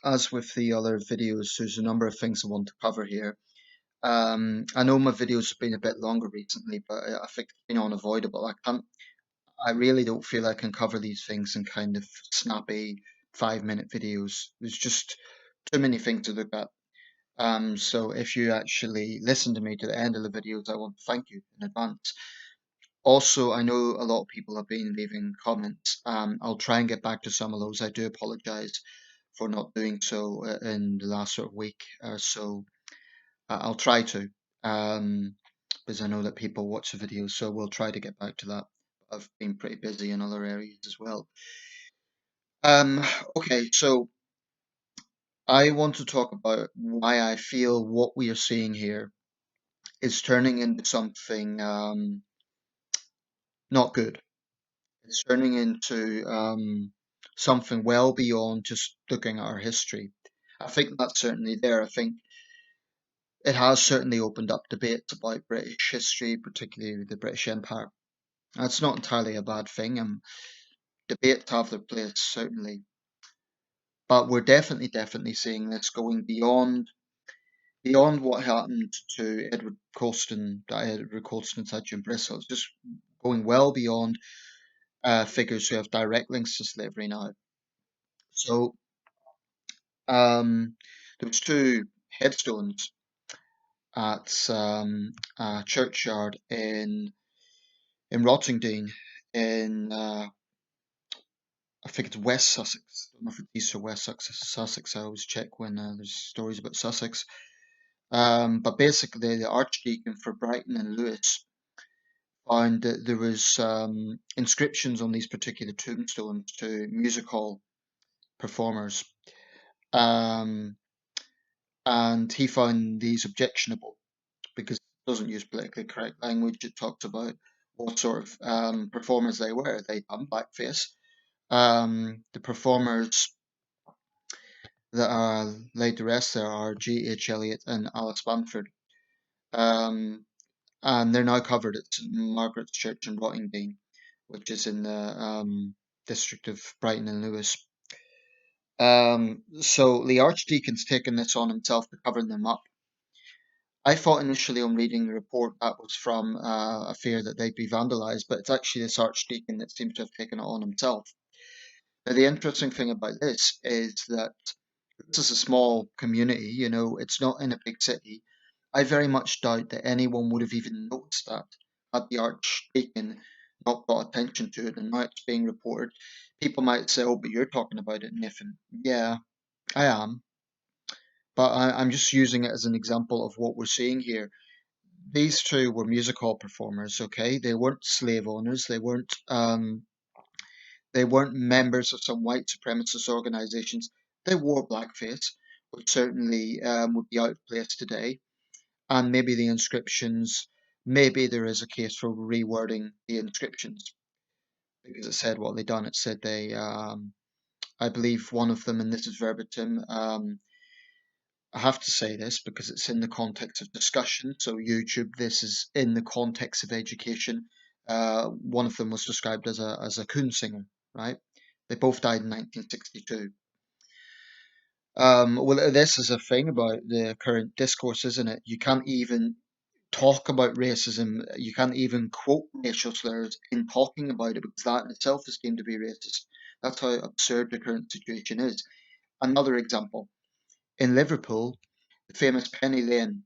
As with the other videos, there's a number of things I want to cover here. I know my videos have been a bit longer recently, but I think it's been unavoidable. I really don't feel I can cover these things in kind of snappy 5-minute videos. There's just too many things to look at. So if you actually listen to me to the end of the videos, I want to thank you in advance. Also, I know a lot of people have been leaving comments. I'll try and get back to some of those. I do apologize for not doing so in the last sort of week or so. I'll try to, um, because I know that people watch the videos, so we'll try to get back to that. I've been pretty busy in other areas as well. Um, okay, so I want to talk about why I feel what we are seeing here is turning into something not good. It's turning into something well beyond just looking at our history. I think that's certainly there. I think it has certainly opened up debates about British history, particularly the British Empire. That's not entirely a bad thing, and debates have their place, certainly. But we're definitely seeing this going beyond what happened to Edward Colston's had during Bristol. It's just going well beyond figures who have direct links to slavery now. So there was two headstones at a churchyard in Rottingdean in I think it's West Sussex. I don't know if it's East or West Sussex. I always check when there's stories about Sussex. But basically, the Archdeacon for Brighton and Lewis found that there was inscriptions on these particular tombstones to music hall performers, um, and he found these objectionable because it doesn't use politically correct language. It talks about what sort of performers they were. They done blackface. The performers that are laid to rest there are G.H. Eliot and Alice Bamford. Um, and they're now covered at St Margaret's Church in Rottingdean, which is in the district of Brighton and Lewis. So the Archdeacon's taken this on himself to cover them up. I thought initially on reading the report that was from a fear that they'd be vandalised, but it's actually this Archdeacon that seems to have taken it on himself. Now, the interesting thing about this is that this is a small community, it's not in a big city. I very much doubt that anyone would have even noticed that had the Archdeacon not brought attention to it, and now it's being reported. People might say, oh, but you're talking about it, Nathan. Yeah, I am. But I'm just using it as an example of what we're seeing here. These two were music hall performers, okay? They weren't slave owners. They weren't members of some white supremacist organizations. They wore blackface, which certainly would be out of place today. And maybe the inscriptions, maybe there is a case for rewording the inscriptions because it said what they done. It said I believe one of them, and this is verbatim. I have to say this because it's in the context of discussion. So YouTube, this is in the context of education. One of them was described as a coon singer, right? They both died in 1962. Well, this is a thing about the current discourse, isn't it? You can't even talk about racism. You can't even quote racial slurs in talking about it because that in itself is deemed to be racist. That's how absurd the current situation is. Another example in Liverpool, the famous Penny Lane,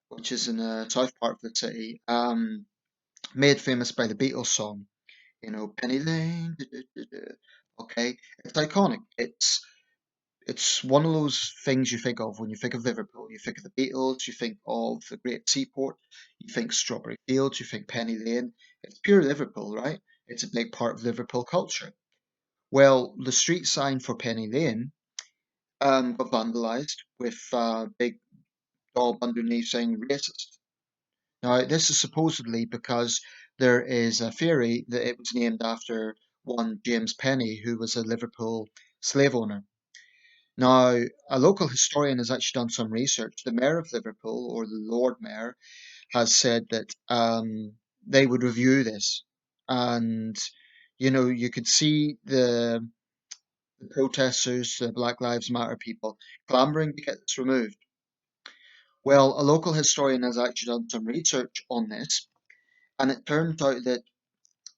which is in the south part of the city, made famous by the Beatles song. Penny Lane. Okay, it's iconic. It's one of those things you think of when you think of Liverpool. You think of the Beatles, you think of the Great Seaport, you think Strawberry Fields, you think Penny Lane. It's pure Liverpool, right? It's a big part of Liverpool culture. Well, the street sign for Penny Lane got vandalised with a big daub underneath saying racist. Now, this is supposedly because there is a theory that it was named after one James Penny, who was a Liverpool slave owner. Now, a local historian has actually done some research. The mayor of Liverpool, or the Lord Mayor, has said that they would review this, and you could see the the protesters, the Black Lives Matter people, clamoring to get this removed. Well, a local historian has actually done some research on this, and it turns out that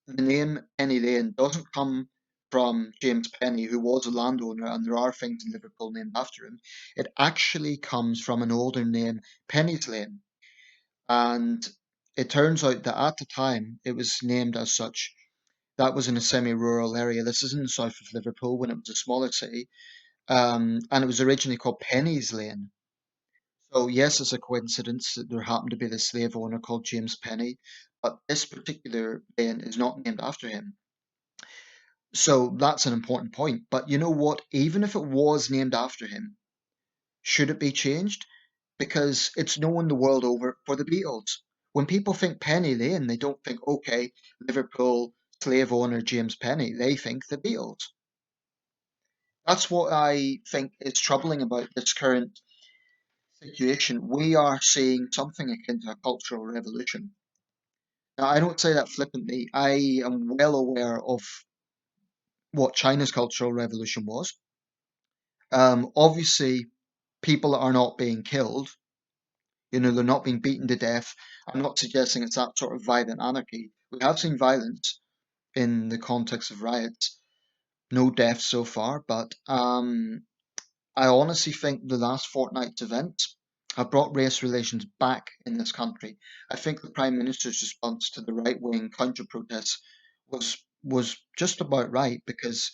the name Penny Lane doesn't come from James Penny, who was a landowner, and there are things in Liverpool named after him. It actually comes from an older name, Penny's Lane. And it turns out that at the time it was named as such. That was in a semi-rural area. This is in the south of Liverpool when it was a smaller city, and it was originally called Penny's Lane. So yes, it's a coincidence that there happened to be this slave owner called James Penny, but this particular lane is not named after him. So that's an important point. But you know what? Even if it was named after him, should it be changed? Because it's known the world over for the Beatles. When people think Penny Lane, they don't think, okay, Liverpool slave owner James Penny. They think the Beatles. That's what I think is troubling about this current situation. We are seeing something akin to a cultural revolution. Now, I don't say that flippantly. I am well aware of what China's cultural revolution was. Obviously, people are not being killed. You know, they're not being beaten to death. I'm not suggesting it's that sort of violent anarchy. We have seen violence in the context of riots. No deaths so far, but I honestly think the last fortnight's events have brought race relations back in this country. I think the Prime Minister's response to the right wing counter protests was just about right because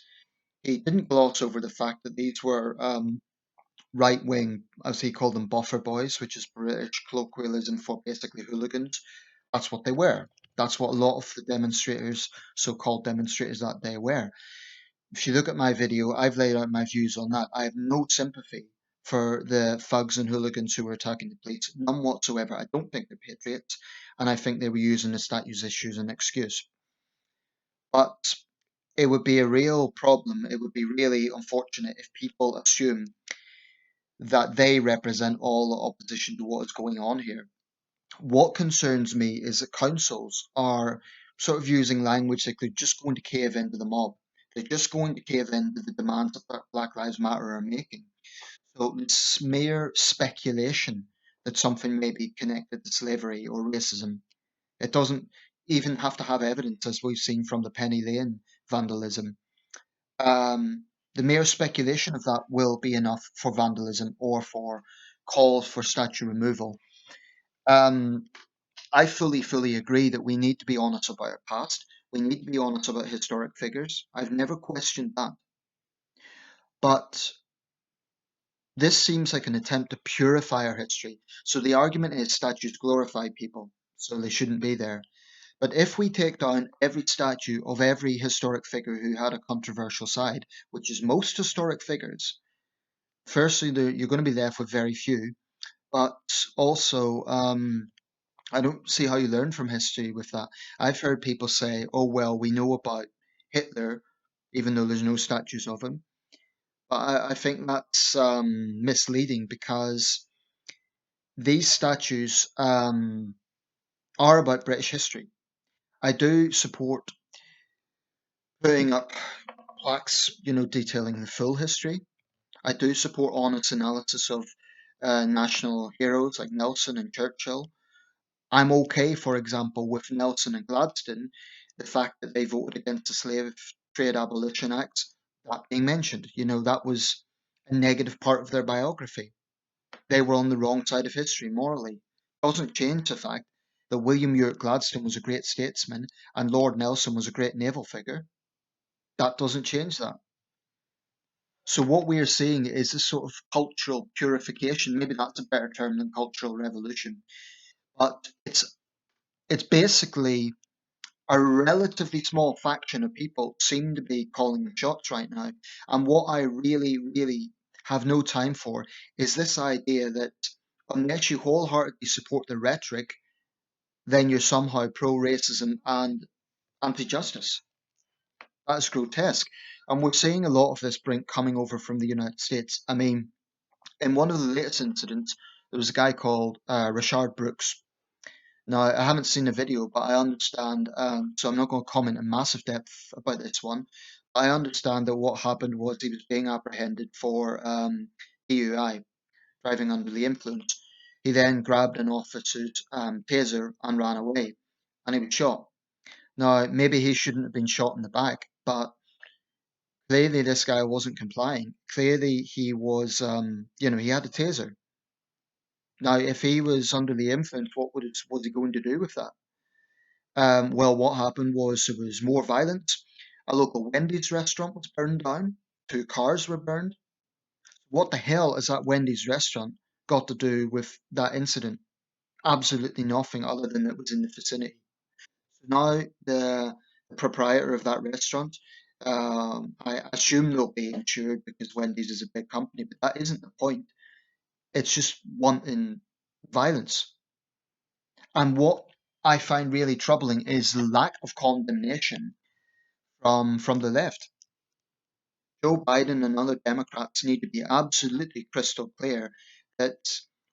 he didn't gloss over the fact that these were right wing, as he called them, buffer boys, which is British colloquialism for basically hooligans. That's what they were. That's what a lot of the demonstrators, so called demonstrators that day, were. If you look at my video, I've laid out my views on that. I have no sympathy for the thugs and hooligans who were attacking the police, none whatsoever. I don't think they're patriots, and I think they were using the statues issue as an excuse. But it would be a real problem. It would be really unfortunate if people assume that they represent all the opposition to what is going on here. What concerns me is that councils are sort of using language like they're just going to cave into the mob. They're just going to cave into the demands that Black Lives Matter are making. So it's mere speculation that something may be connected to slavery or racism. It doesn't even have to have evidence, as we've seen from the Penny Lane vandalism. The mere speculation of that will be enough for vandalism or for calls for statue removal. Um, I fully agree that we need to be honest about our past. We need to be honest about historic figures. I've never questioned that. But this seems like an attempt to purify our history. So the argument is statues glorify people, so they shouldn't be there. But if we take down every statue of every historic figure who had a controversial side, which is most historic figures, firstly, you're going to be left with very few. But also, I don't see how you learn from history with that. I've heard people say, oh, well, we know about Hitler, even though there's no statues of him. But I think that's misleading because these statues are about British history. I do support putting up plaques, you know, detailing the full history. I do support honest analysis of national heroes like Nelson and Churchill. I'm okay, for example, with Nelson and Gladstone, the fact that they voted against the Slave Trade Abolition Act, that being mentioned. You know, that was a negative part of their biography. They were on the wrong side of history morally. Doesn't change the fact that William Ewart Gladstone was a great statesman and Lord Nelson was a great naval figure. That doesn't change that. So what we are seeing is this sort of cultural purification. Maybe that's a better term than cultural revolution. But it's basically a relatively small faction of people seem to be calling the shots right now. And what I really have no time for is this idea that unless you wholeheartedly support the rhetoric, then you're somehow pro racism and anti justice. That is grotesque. And we're seeing a lot of this bring coming over from the United States. I mean, in one of the latest incidents, there was a guy called Rashard Brooks. Now, I haven't seen the video, but I understand, so I'm not going to comment in massive depth about this one. I understand that what happened was he was being apprehended for DUI, driving under the influence. He then grabbed an officer's taser and ran away, and he was shot. Now, maybe he shouldn't have been shot in the back, but clearly this guy wasn't complying. Clearly he was, he had a taser. Now, if he was under the influence, was he going to do with that? Well, what happened was there was more violence. A local Wendy's restaurant was burned down. Two cars were burned. What the hell has that Wendy's restaurant got to do with that incident? Absolutely nothing other than it was in the vicinity. So now the proprietor of that restaurant, I assume they'll be insured because Wendy's is a big company, but that isn't the point. It's just wanting violence. And what I find really troubling is the lack of condemnation from the left. Joe Biden and other Democrats need to be absolutely crystal clear that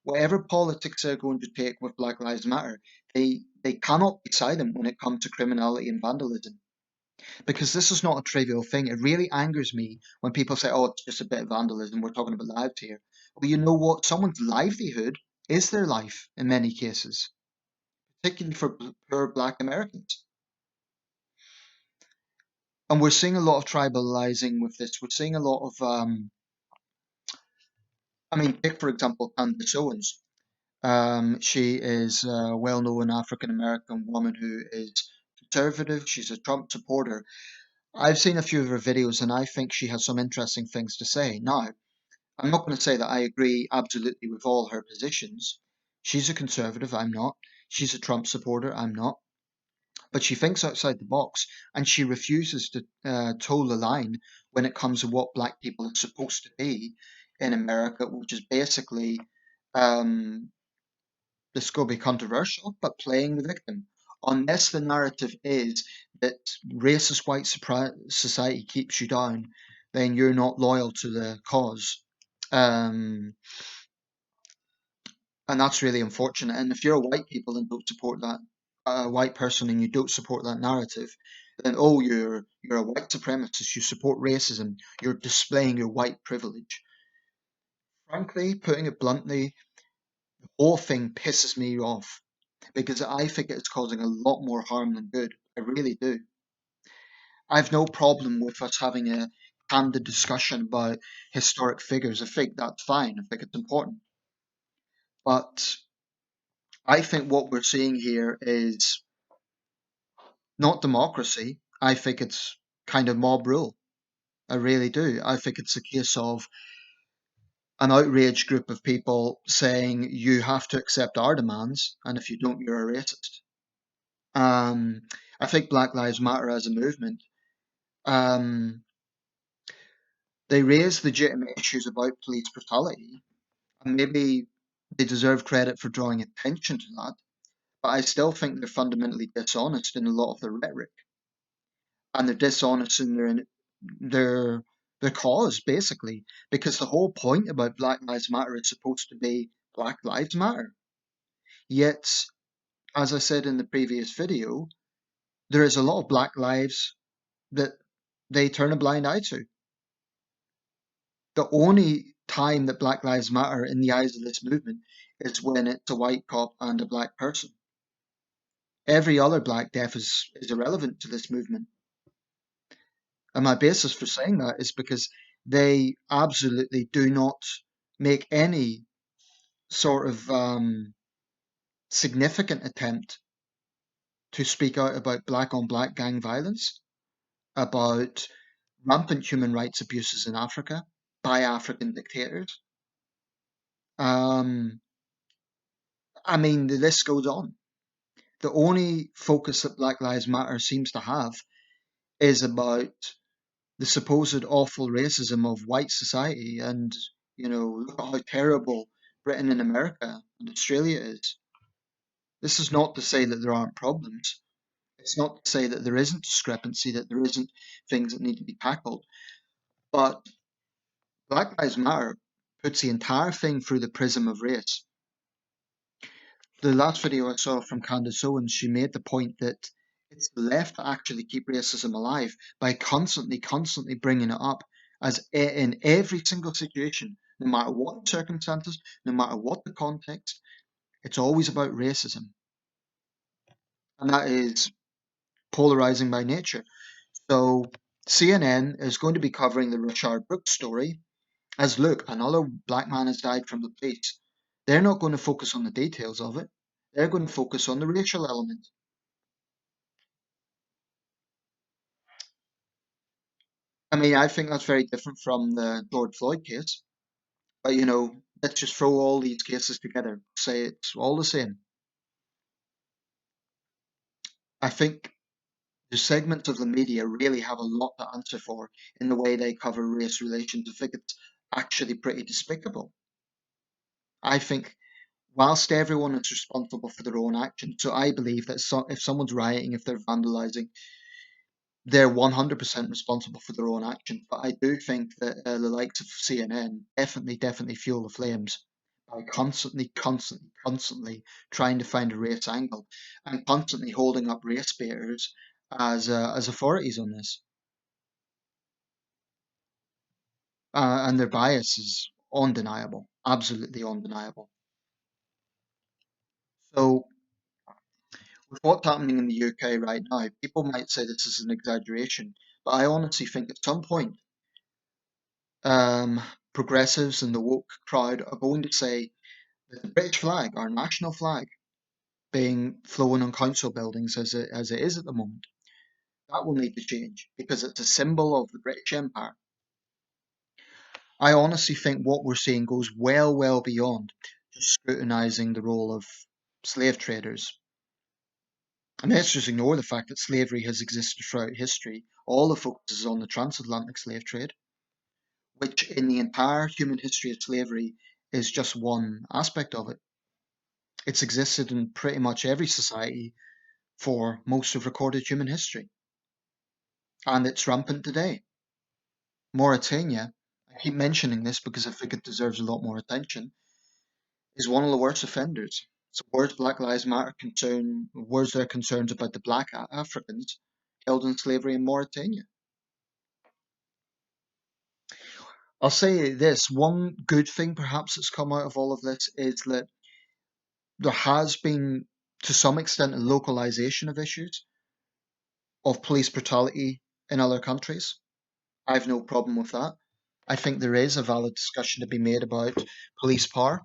whatever politics they're going to take with Black Lives Matter, they cannot be silent when it comes to criminality and vandalism. Because this is not a trivial thing. It really angers me when people say, oh, it's just a bit of vandalism. We're talking about lives here. Well, you know what? Someone's livelihood is their life in many cases, particularly for poor Black Americans. And we're seeing a lot of tribalizing with this. We're seeing a lot of, take for example, Candace Owens. She is a well known African American woman who is conservative. She's a Trump supporter. I've seen a few of her videos and I think she has some interesting things to say. Now, I'm not going to say that I agree absolutely with all her positions. She's a conservative, I'm not. She's a Trump supporter, I'm not. But she thinks outside the box and she refuses to toe the line when it comes to what black people are supposed to be in America, which is basically, um, this could be controversial, but playing the victim. Unless the narrative is that racist white society keeps you down, then you're not loyal to the cause. Um, and that's really unfortunate. And if you're a white people and don't support that, a white person and you don't support that narrative, then oh, you're a white supremacist. You support racism. You're displaying your white privilege. Frankly, putting it bluntly, the whole thing pisses me off because I think it's causing a lot more harm than good. I really do. I've no problem with us having a candid discussion about historic figures. I think that's fine. I think it's important. But I think what we're seeing here is not democracy. I think it's kind of mob rule. I really do. I think it's a case of an outraged group of people saying you have to accept our demands, and if you don't, you're a racist. Um, I think Black Lives Matter as a movement, um, they raise legitimate issues about police brutality, and maybe they deserve credit for drawing attention to that. But I still think they're fundamentally dishonest in a lot of their rhetoric, and they're dishonest in their their cause basically, because the whole point about Black Lives Matter is supposed to be Black Lives Matter. Yet, as I said in the previous video, there is a lot of Black lives that they turn a blind eye to. The only time that Black Lives Matter in the eyes of this movement is when it's a white cop and a black person. Every other black death is irrelevant to this movement. And my basis for saying that is because they absolutely do not make any sort of significant attempt to speak out about black on black gang violence, about rampant human rights abuses in Africa by African dictators. Um, the list goes on. The only focus that Black Lives Matter seems to have is about the supposed awful racism of white society and, look at how terrible Britain and America and Australia is. This is not to say that there aren't problems. It's not to say that there isn't discrepancy, that there isn't things that need to be tackled. But Black Lives Matter puts the entire thing through the prism of race. The last video I saw from Candace Owens, she made the point that It's the left that actually keep racism alive by constantly bringing it up in every single situation, no matter what the circumstances, no matter what the context, it's always about racism. And that is polarizing by nature. So CNN is going to be covering the Richard Brooks story as look, another black man has died from the police. They're not going to focus on the details of it. They're going to focus on the racial element. I mean, I think that's very different from the George Floyd case. But let's just throw all these cases together, say it's all the same. I think the segments of the media really have a lot to answer for in the way they cover race relations. I think it's actually pretty despicable. I think whilst everyone is responsible for their own actions, so I believe that if someone's rioting, if they're vandalizing, they're 100% responsible for their own actions. But I do think that the likes of CNN definitely fuel the flames by constantly trying to find a race angle and constantly holding up race baiters as authorities on this. And their bias is undeniable, absolutely undeniable. So, with what's happening in the UK right now, people might say this is an exaggeration, but I honestly think at some point um, progressives and the woke crowd are going to say that the British flag, our national flag, being flown on council buildings as it is at the moment, that will need to change because it's a symbol of the British Empire. I honestly think what we're seeing goes well beyond just scrutinising the role of slave traders. And let's just ignore the fact that slavery has existed throughout history. All the focus is on the transatlantic slave trade, which in the entire human history of slavery is just one aspect of it. It's existed in pretty much every society for most of recorded human history, and it's rampant today. Mauritania, I keep mentioning this because I think it deserves a lot more attention, is one of the worst offenders. So where's Black Lives Matter concern? Where's their concerns about the black Africans held in slavery in Mauritania? I'll say this, one good thing perhaps that's come out of all of this is that there has been, to some extent, a localization of issues of police brutality in other countries. I have no problem with that. I think there is a valid discussion to be made about police power.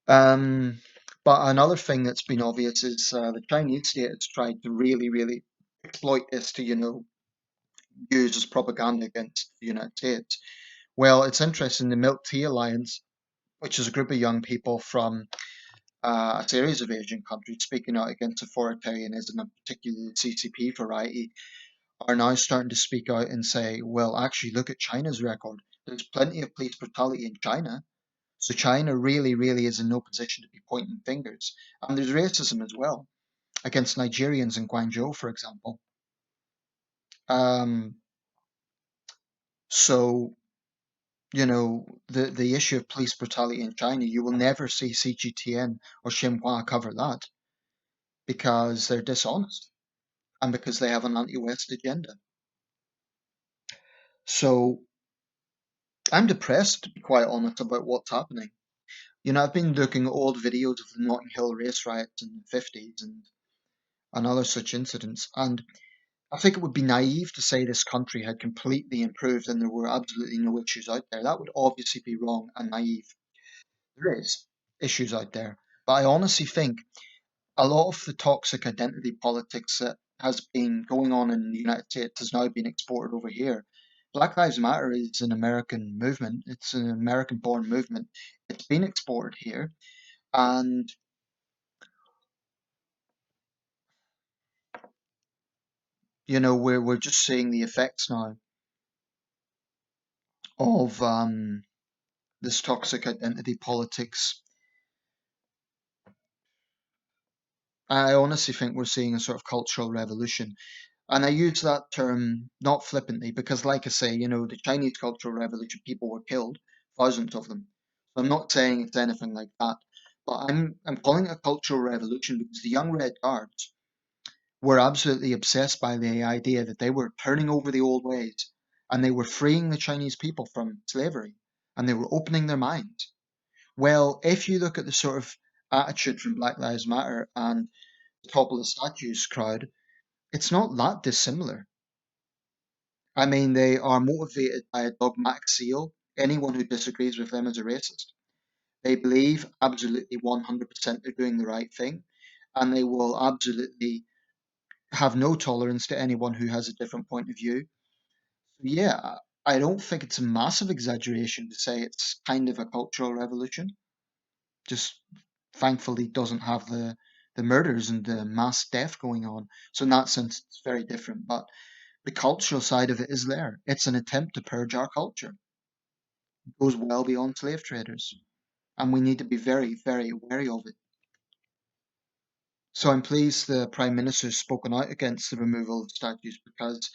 Um, but another thing that's been obvious is the Chinese state has tried to really exploit this to, use as propaganda against the United States. Well, it's interesting, the Milk Tea Alliance, which is a group of young people from a series of Asian countries speaking out against authoritarianism, and particularly the CCP variety, are now starting to speak out and say, well, actually, look at China's record. There's plenty of police brutality in China. So China really is in no position to be pointing fingers. And there's racism as well against Nigerians in Guangzhou, for example. Um, so, the issue of police brutality in China, you will never see CGTN or Xinhua cover that because they're dishonest and because they have an anti-West agenda. So I'm depressed, to be quite honest, about what's happening. I've been looking at old videos of the Notting Hill race riots in the 50s and other such incidents, and I think it would be naive to say this country had completely improved and there were absolutely no issues out there. That would obviously be wrong and naive. There is issues out there, but I honestly think a lot of the toxic identity politics that has been going on in the United States has now been exported over here. Black Lives Matter is an American movement. It's an American-born movement. It's been exported here, and we're just seeing the effects now of this toxic identity politics. I honestly think we're seeing a sort of cultural revolution. And I use that term not flippantly because, like I say, the Chinese Cultural Revolution, people were killed, thousands of them. So I'm not saying it's anything like that. But I'm calling it a cultural revolution because the young Red Guards, were absolutely obsessed by the idea that they were turning over the old ways and they were freeing the Chinese people from slavery and they were opening their minds. Well, if you look at the sort of attitude from Black Lives Matter and the Top of the Statues crowd, it's not that dissimilar. I mean, they are motivated by a dogmatic zeal. Anyone who disagrees with them is a racist. They believe absolutely 100% they're doing the right thing, and they will absolutely have no tolerance to anyone who has a different point of view. Yeah, I don't think it's a massive exaggeration to say it's kind of a cultural revolution. Just thankfully doesn't have the murders and the mass death going on. So in that sense, it's very different. But the cultural side of it is there. It's an attempt to purge our culture. It goes well beyond slave traders, and we need to be very, very wary of it. So I'm pleased the Prime Minister has spoken out against the removal of statues because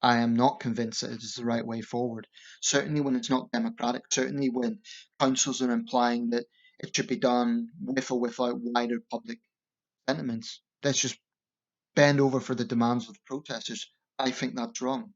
I am not convinced that it is the right way forward. Certainly when it's not democratic, certainly when councils are implying that it should be done with or without wider public sentiments. Let's just bend over for the demands of the protesters. I think that's wrong.